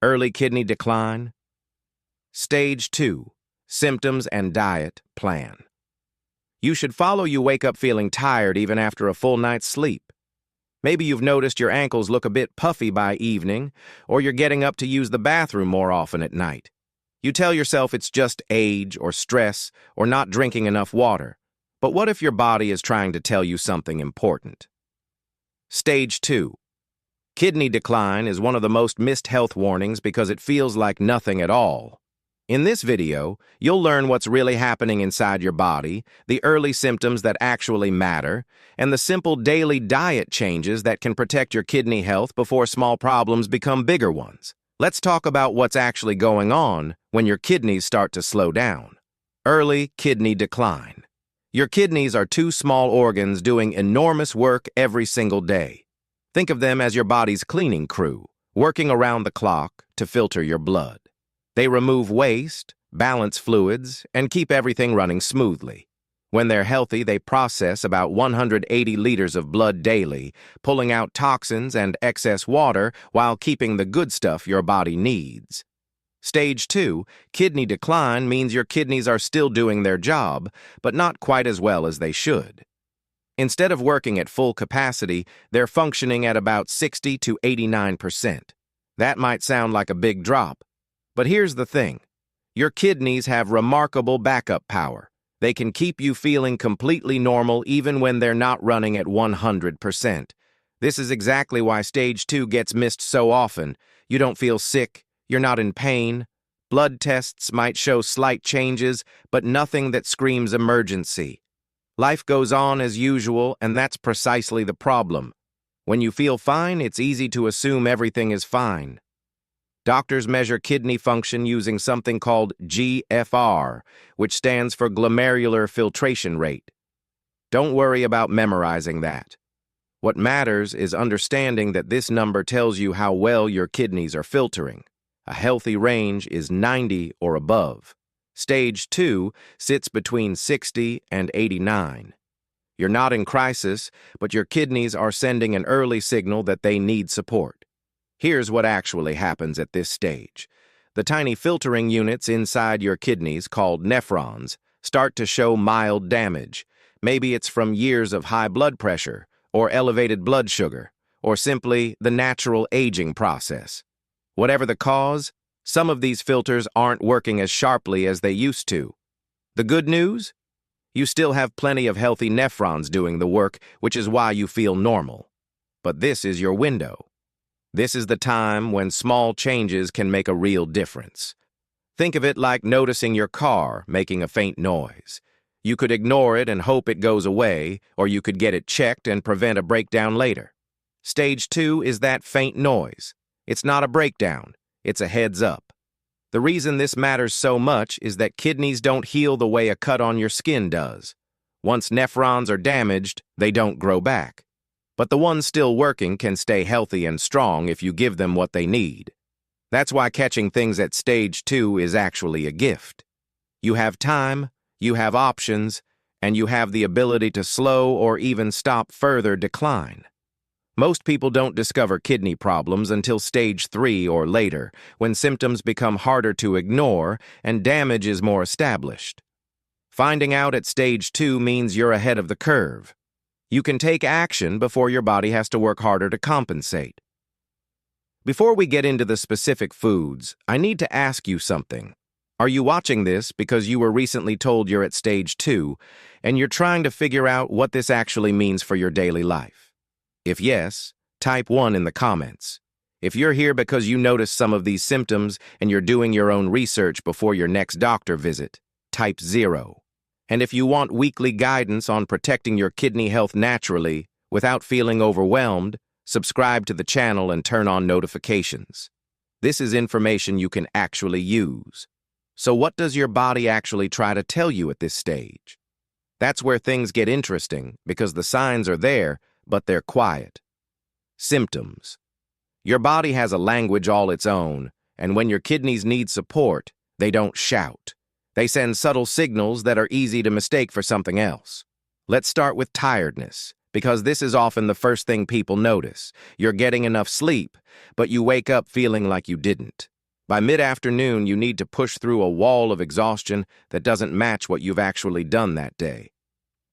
Early kidney decline. Stage 2, symptoms and diet plan. You should follow you wake up feeling tired even after a full night's sleep. Maybe you've noticed your ankles look a bit puffy by evening, or you're getting up to use the bathroom more often at night. You tell yourself it's just age or stress or not drinking enough water. But what if your body is trying to tell you something important? Stage 2. Kidney decline is one of the most missed health warnings because it feels like nothing at all. In this video, you'll learn what's really happening inside your body, the early symptoms that actually matter, and the simple daily diet changes that can protect your kidney health before small problems become bigger ones. Let's talk about what's actually going on when your kidneys start to slow down. Early kidney decline. Your kidneys are two small organs doing enormous work every single day. Think of them as your body's cleaning crew, working around the clock to filter your blood. They remove waste, balance fluids, and keep everything running smoothly. When they're healthy, they process about 180 liters of blood daily, pulling out toxins and excess water while keeping the good stuff your body needs. Stage 2, kidney decline, means your kidneys are still doing their job, but not quite as well as they should. Instead of working at full capacity, they're functioning at about 60 to 89%. That might sound like a big drop, but here's the thing. Your kidneys have remarkable backup power. They can keep you feeling completely normal even when they're not running at 100%. This is exactly why stage 2 gets missed so often. You don't feel sick, you're not in pain. Blood tests might show slight changes, but nothing that screams emergency. Life goes on as usual, and that's precisely the problem. When you feel fine, it's easy to assume everything is fine. Doctors measure kidney function using something called GFR, which stands for glomerular filtration rate. Don't worry about memorizing that. What matters is understanding that this number tells you how well your kidneys are filtering. A healthy range is 90 or above. Stage 2 sits between 60 and 89. You're not in crisis, but your kidneys are sending an early signal that they need support. Here's what actually happens at this stage. The tiny filtering units inside your kidneys, called nephrons, start to show mild damage. Maybe it's from years of high blood pressure, or elevated blood sugar, or simply the natural aging process. Whatever the cause, some of these filters aren't working as sharply as they used to. The good news? You still have plenty of healthy nephrons doing the work, which is why you feel normal. But this is your window. This is the time when small changes can make a real difference. Think of it like noticing your car making a faint noise. You could ignore it and hope it goes away, or you could get it checked and prevent a breakdown later. Stage 2 is that faint noise. It's not a breakdown, it's a heads up. The reason this matters so much is that kidneys don't heal the way a cut on your skin does. Once nephrons are damaged, they don't grow back. But the ones still working can stay healthy and strong if you give them what they need. That's why catching things at stage 2 is actually a gift. You have time, you have options, and you have the ability to slow or even stop further decline. Most people don't discover kidney problems until stage 3 or later, when symptoms become harder to ignore and damage is more established. Finding out at stage 2 means you're ahead of the curve. You can take action before your body has to work harder to compensate. Before we get into the specific foods, I need to ask you something. Are you watching this because you were recently told you're at stage 2 and you're trying to figure out what this actually means for your daily life? If yes, type 1 in the comments. If you're here because you noticed some of these symptoms and you're doing your own research before your next doctor visit, type 0. And if you want weekly guidance on protecting your kidney health naturally, without feeling overwhelmed, subscribe to the channel and turn on notifications. This is information you can actually use. So what does your body actually try to tell you at this stage? That's where things get interesting, because the signs are there, but they're quiet. Symptoms. Your body has a language all its own, and when your kidneys need support, they don't shout. They send subtle signals that are easy to mistake for something else. Let's start with tiredness, because this is often the first thing people notice. You're getting enough sleep, but you wake up feeling like you didn't. By mid-afternoon, you need to push through a wall of exhaustion that doesn't match what you've actually done that day.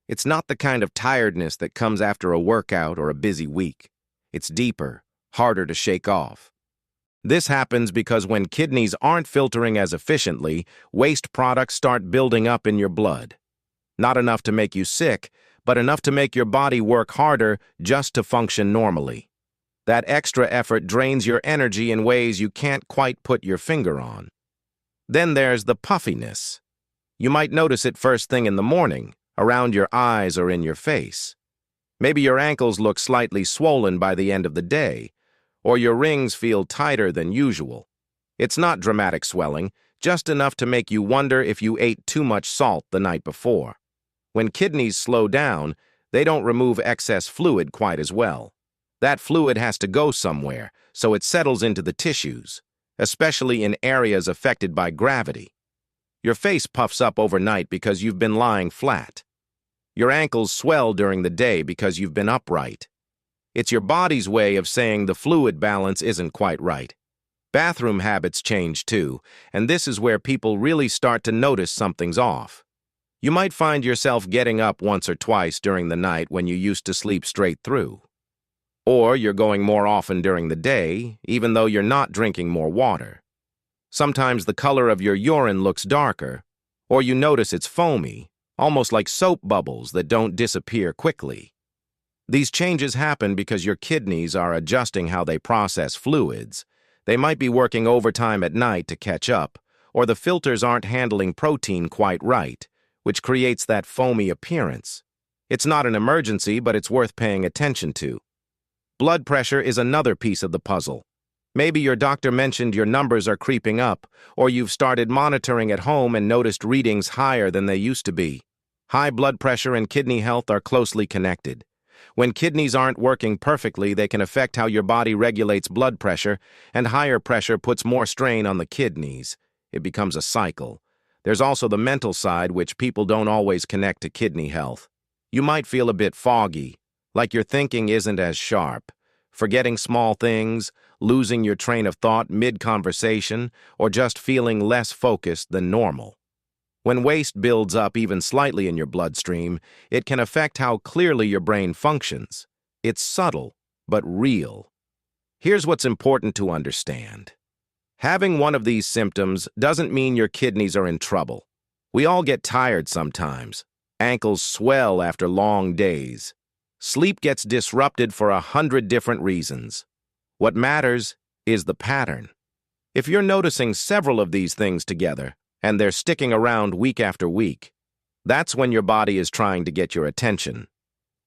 It's not the kind of tiredness that comes after a workout or a busy week. It's deeper, harder to shake off. This happens because when kidneys aren't filtering as efficiently, waste products start building up in your blood. Not enough to make you sick, but enough to make your body work harder just to function normally. That extra effort drains your energy in ways you can't quite put your finger on. Then there's the puffiness. You might notice it first thing in the morning, around your eyes or in your face. Maybe your ankles look slightly swollen by the end of the day, or your rings feel tighter than usual. It's not dramatic swelling, just enough to make you wonder if you ate too much salt the night before. When kidneys slow down, they don't remove excess fluid quite as well. That fluid has to go somewhere, so it settles into the tissues, especially in areas affected by gravity. Your face puffs up overnight because you've been lying flat. Your ankles swell during the day because you've been upright. It's your body's way of saying the fluid balance isn't quite right. Bathroom habits change too, and this is where people really start to notice something's off. You might find yourself getting up once or twice during the night when you used to sleep straight through. Or you're going more often during the day, even though you're not drinking more water. Sometimes the color of your urine looks darker, or you notice it's foamy, almost like soap bubbles that don't disappear quickly. These changes happen because your kidneys are adjusting how they process fluids. They might be working overtime at night to catch up, or the filters aren't handling protein quite right, which creates that foamy appearance. It's not an emergency, but it's worth paying attention to. Blood pressure is another piece of the puzzle. Maybe your doctor mentioned your numbers are creeping up, or you've started monitoring at home and noticed readings higher than they used to be. High blood pressure and kidney health are closely connected. When kidneys aren't working perfectly, they can affect how your body regulates blood pressure, and higher pressure puts more strain on the kidneys. It becomes a cycle. There's also the mental side, which people don't always connect to kidney health. You might feel a bit foggy, like your thinking isn't as sharp, forgetting small things, losing your train of thought mid-conversation, or just feeling less focused than normal. When waste builds up even slightly in your bloodstream, it can affect how clearly your brain functions. It's subtle, but real. Here's what's important to understand. Having one of these symptoms doesn't mean your kidneys are in trouble. We all get tired sometimes. Ankles swell after long days. Sleep gets disrupted for 100 different reasons. What matters is the pattern. If you're noticing several of these things together, and they're sticking around week after week, that's when your body is trying to get your attention.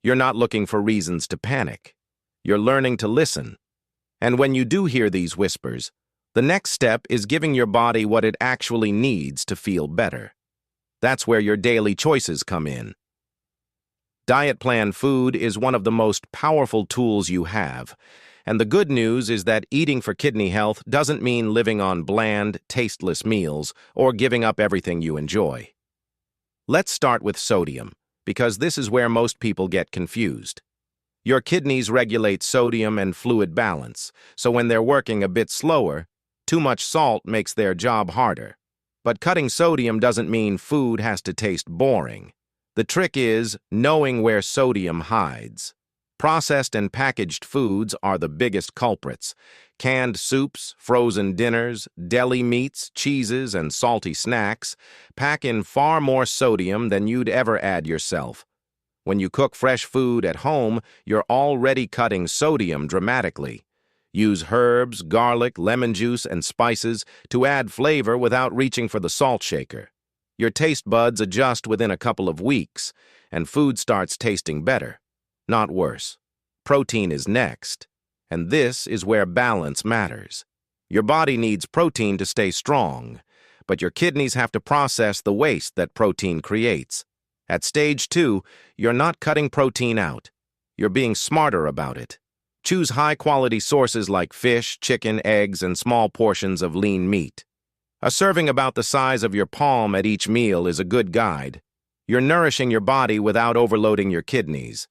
You're not looking for reasons to panic. You're learning to listen. And when you do hear these whispers, the next step is giving your body what it actually needs to feel better. That's where your daily choices come in. Diet plan food is one of the most powerful tools you have, and the good news is that eating for kidney health doesn't mean living on bland, tasteless meals or giving up everything you enjoy. Let's start with sodium, because this is where most people get confused. Your kidneys regulate sodium and fluid balance, so when they're working a bit slower, too much salt makes their job harder. But cutting sodium doesn't mean food has to taste boring. The trick is knowing where sodium hides. Processed and packaged foods are the biggest culprits. Canned soups, frozen dinners, deli meats, cheeses, and salty snacks pack in far more sodium than you'd ever add yourself. When you cook fresh food at home, you're already cutting sodium dramatically. Use herbs, garlic, lemon juice, and spices to add flavor without reaching for the salt shaker. Your taste buds adjust within a couple of weeks, and food starts tasting better, not worse. Protein is next, and this is where balance matters. Your body needs protein to stay strong, but your kidneys have to process the waste that protein creates. At stage 2, you're not cutting protein out. You're being smarter about it. Choose high-quality sources like fish, chicken, eggs, and small portions of lean meat. A serving about the size of your palm at each meal is a good guide. You're nourishing your body without overloading your kidneys.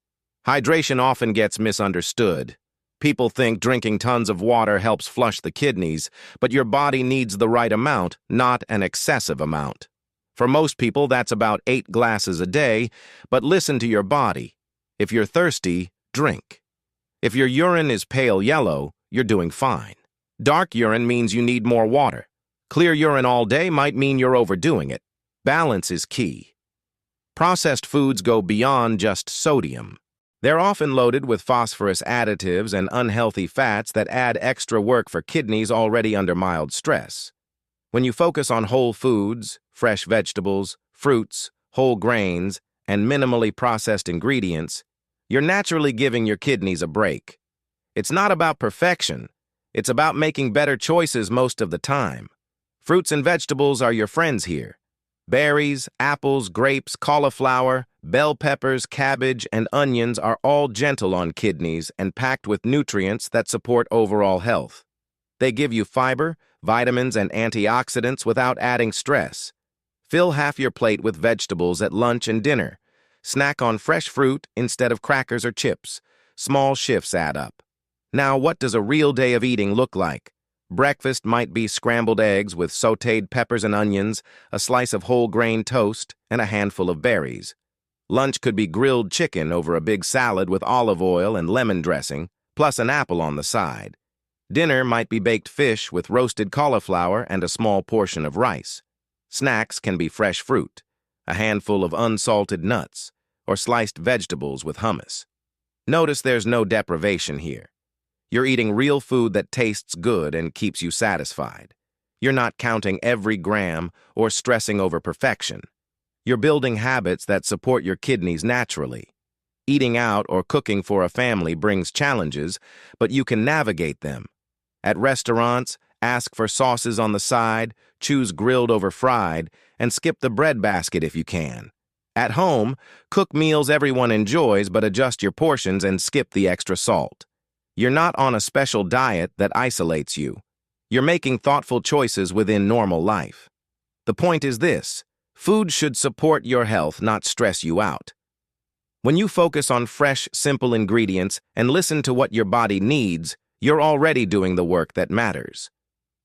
Hydration often gets misunderstood. People think drinking tons of water helps flush the kidneys, but your body needs the right amount, not an excessive amount. For most people, that's about 8 glasses a day, but listen to your body. If you're thirsty, drink. If your urine is pale yellow, you're doing fine. Dark urine means you need more water. Clear urine all day might mean you're overdoing it. Balance is key. Processed foods go beyond just sodium. They're often loaded with phosphorus additives and unhealthy fats that add extra work for kidneys already under mild stress. When you focus on whole foods, fresh vegetables, fruits, whole grains, and minimally processed ingredients, you're naturally giving your kidneys a break. It's not about perfection. It's about making better choices most of the time. Fruits and vegetables are your friends here. Berries, apples, grapes, cauliflower, bell peppers, cabbage, and onions are all gentle on kidneys and packed with nutrients that support overall health. They give you fiber, vitamins, and antioxidants without adding stress. Fill half your plate with vegetables at lunch and dinner. Snack on fresh fruit instead of crackers or chips. Small shifts add up. Now, what does a real day of eating look like? Breakfast might be scrambled eggs with sautéed peppers and onions, a slice of whole grain toast, and a handful of berries. Lunch could be grilled chicken over a big salad with olive oil and lemon dressing, plus an apple on the side. Dinner might be baked fish with roasted cauliflower and a small portion of rice. Snacks can be fresh fruit, a handful of unsalted nuts, or sliced vegetables with hummus. Notice there's no deprivation here. You're eating real food that tastes good and keeps you satisfied. You're not counting every gram or stressing over perfection. You're building habits that support your kidneys naturally. Eating out or cooking for a family brings challenges, but you can navigate them. At restaurants, ask for sauces on the side, choose grilled over fried, and skip the bread basket if you can. At home, cook meals everyone enjoys, but adjust your portions and skip the extra salt. You're not on a special diet that isolates you. You're making thoughtful choices within normal life. The point is this: food should support your health, not stress you out. When you focus on fresh, simple ingredients and listen to what your body needs, you're already doing the work that matters.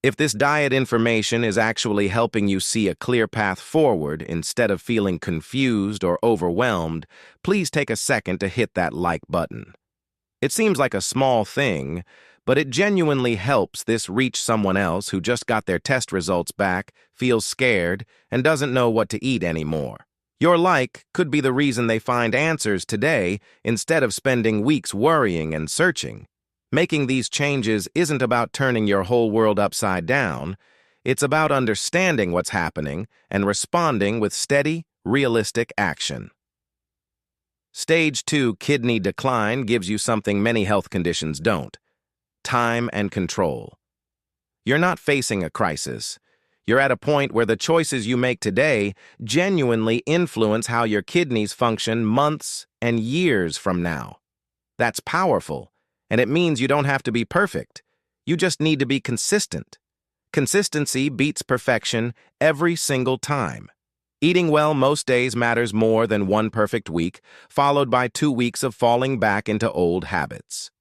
If this diet information is actually helping you see a clear path forward instead of feeling confused or overwhelmed, please take a second to hit that like button. It seems like a small thing, but it genuinely helps this reach someone else who just got their test results back, feels scared, and doesn't know what to eat anymore. Your like could be the reason they find answers today instead of spending weeks worrying and searching. Making these changes isn't about turning your whole world upside down. It's about understanding what's happening and responding with steady, realistic action. Stage 2 kidney decline gives you something many health conditions don't: time and control. You're not facing a crisis. You're at a point where the choices you make today genuinely influence how your kidneys function months and years from now. That's powerful, and it means you don't have to be perfect. You just need to be consistent. Consistency beats perfection every single time. Eating well most days matters more than one perfect week, followed by 2 weeks of falling back into old habits.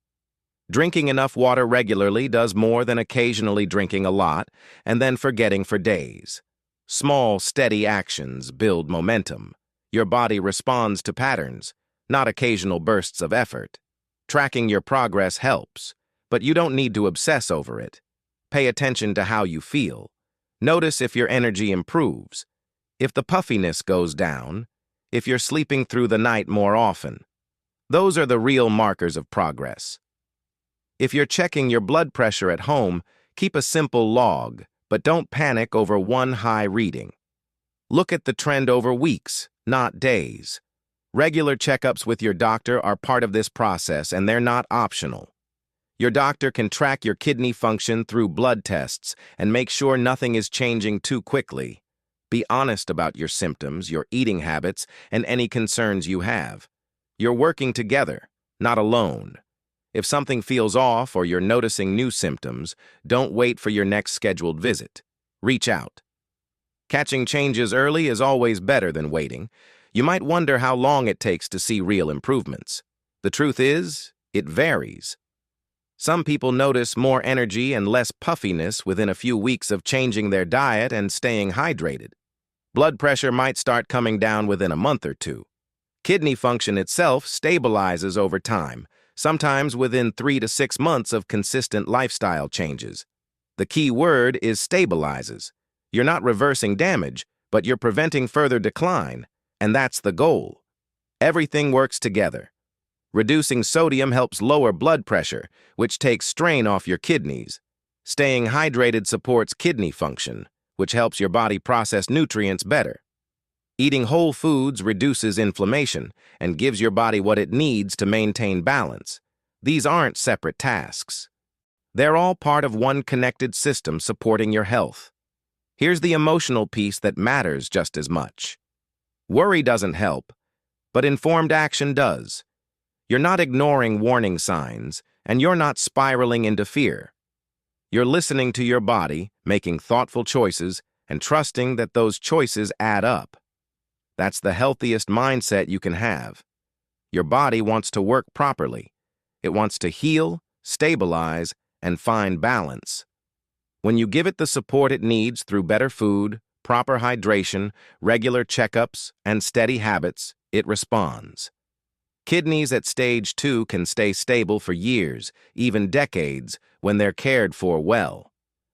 Drinking enough water regularly does more than occasionally drinking a lot and then forgetting for days. Small, steady actions build momentum. Your body responds to patterns, not occasional bursts of effort. Tracking your progress helps, but you don't need to obsess over it. Pay attention to how you feel. Notice if your energy improves, if the puffiness goes down, if you're sleeping through the night more often. Those are the real markers of progress. If you're checking your blood pressure at home, keep a simple log, but don't panic over one high reading. Look at the trend over weeks, not days. Regular checkups with your doctor are part of this process, and they're not optional. Your doctor can track your kidney function through blood tests and make sure nothing is changing too quickly. Be honest about your symptoms, your eating habits, and any concerns you have. You're working together, not alone. If something feels off or you're noticing new symptoms, don't wait for your next scheduled visit. Reach out. Catching changes early is always better than waiting. You might wonder how long it takes to see real improvements. The truth is, it varies. Some people notice more energy and less puffiness within a few weeks of changing their diet and staying hydrated. Blood pressure might start coming down within a month or two. Kidney function itself stabilizes over time, sometimes within 3 to 6 months of consistent lifestyle changes. The key word is stabilizes. You're not reversing damage, but you're preventing further decline, and that's the goal. Everything works together. Reducing sodium helps lower blood pressure, which takes strain off your kidneys. Staying hydrated supports kidney function, which helps your body process nutrients better. Eating whole foods reduces inflammation and gives your body what it needs to maintain balance. These aren't separate tasks. They're all part of one connected system supporting your health. Here's the emotional piece that matters just as much. Worry doesn't help, but informed action does. You're not ignoring warning signs, and you're not spiraling into fear. You're listening to your body, making thoughtful choices, and trusting that those choices add up. That's the healthiest mindset you can have. Your body wants to work properly. It wants to heal, stabilize, and find balance. When you give it the support it needs through better food, proper hydration, regular checkups, and steady habits, it responds. Kidneys at stage 2 can stay stable for years, even decades, when they're cared for well.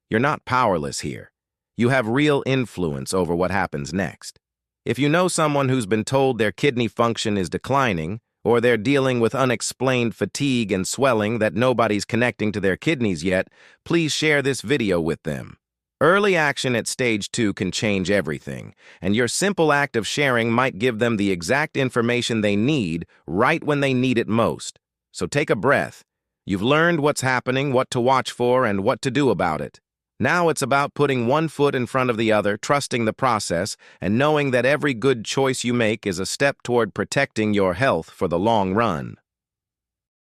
You're not powerless here. You have real influence over what happens next. If you know someone who's been told their kidney function is declining, or they're dealing with unexplained fatigue and swelling that nobody's connecting to their kidneys yet, please share this video with them. Early action at stage 2 can change everything, and your simple act of sharing might give them the exact information they need right when they need it most. So take a breath. You've learned what's happening, what to watch for, and what to do about it. Now it's about putting one foot in front of the other, trusting the process, and knowing that every good choice you make is a step toward protecting your health for the long run.